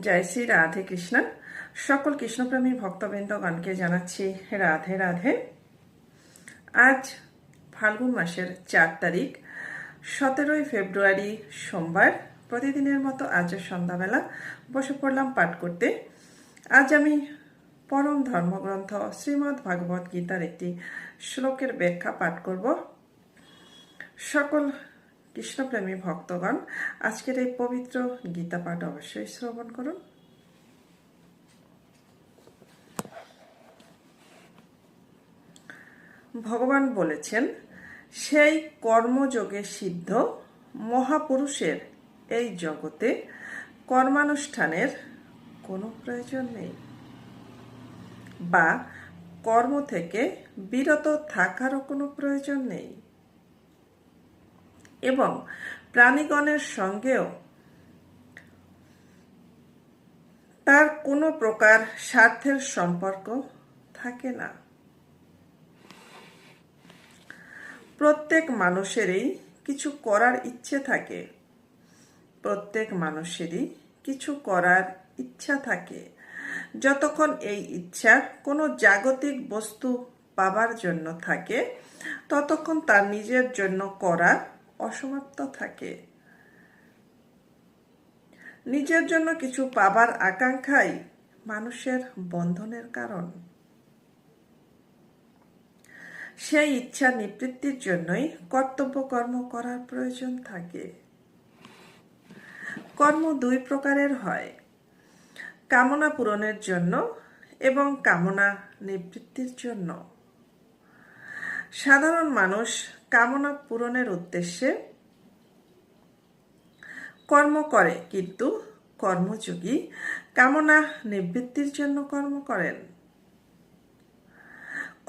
জয় শ্রী রাধে কৃষ্ণ। সকল কৃষ্ণপ্রেমী ভক্তবৃন্দগণকে জানাচ্ছি রাধে রাধে। আজ ফাল্গুন মাসের 4 তারিখ, 17 ফেব্রুয়ারি সোমবার। প্রতিদিনের মতো আজ সন্ধ্যাবেলা বসে পড়লাম পাঠ করতে। আজ আমি পরম ধর্মগ্রন্থ শ্রীমদ্ ভাগবত গীতার একটি শ্লোকের ব্যাখ্যা পাঠ করব। সকল কৃষ্ণপ্রেমী ভক্তগণ আজকের এই পবিত্র গীতা পাঠ অবশ্যই শ্রবণ করুন। ভগবান বলেছেন, সেই কর্মযোগে সিদ্ধ মহাপুরুষের এই জগতে কর্মানুষ্ঠানের কোনো প্রয়োজন নেই, বা কর্ম থেকে বিরত থাকারও কোনো প্রয়োজন নেই, এবং প্রাণীগণের সঙ্গেও তার কোনো প্রকার স্বার্থের সম্পর্ক থাকে না। প্রত্যেক মানুষেরই কিছু করার ইচ্ছে থাকে, প্রত্যেক মানুষেরই কিছু করার ইচ্ছা থাকে। যতক্ষণ এই ইচ্ছা কোনো জাগতিক বস্তু পাবার জন্য থাকে, ততক্ষণ তার নিজের জন্য করা অসমাপ্ত থাকে। নিজের জন্য কিছু পাবার আকাঙ্ক্ষাই মানুষের বন্ধনের কারণ। সেই ইচ্ছা নিবৃত্তির জন্যই কর্তব্য কর্ম করার প্রয়োজন থাকে। কর্ম 2 প্রকারের হয়, কামনা পূরণের জন্য এবং কামনা নিবৃত্তির জন্য। সাধারণ মানুষ কামনা পূরণের উদ্দেশ্যে কর্ম করে, কিন্তু কর্মযোগী কামনা নিবৃত্তির জন্য কর্ম করেন।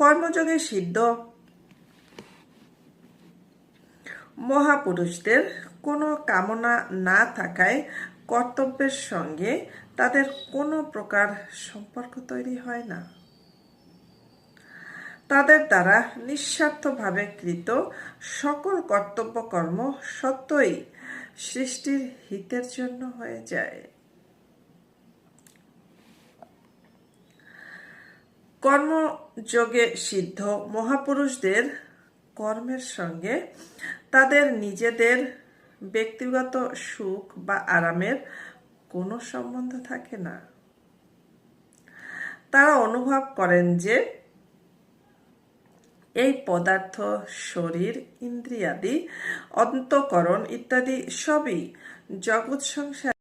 কর্মযোগে সিদ্ধ মহাপুরুষদের কোনো কামনা না থাকায় কর্তব্যের সঙ্গে তাদের কোনো প্রকার সম্পর্ক তৈরি হয় না। তাদের দ্বারা নিঃস্বার্থভাবে কৃত সকল কর্তব্য কর্ম সত্যই সৃষ্টির হিতের জন্য হয়ে যায়। কর্মযোগে সিদ্ধ মহাপুরুষদের কর্মের সঙ্গে তাদের নিজেদের ব্যক্তিগত সুখ বা আরামের কোনো সম্বন্ধ থাকে না। তারা অনুভব করেন যে এই পদার্থ, শরীর, ইন্দ্রিয়াদি, অন্তঃকরণ ইত্যাদি সবই জগৎ সংসার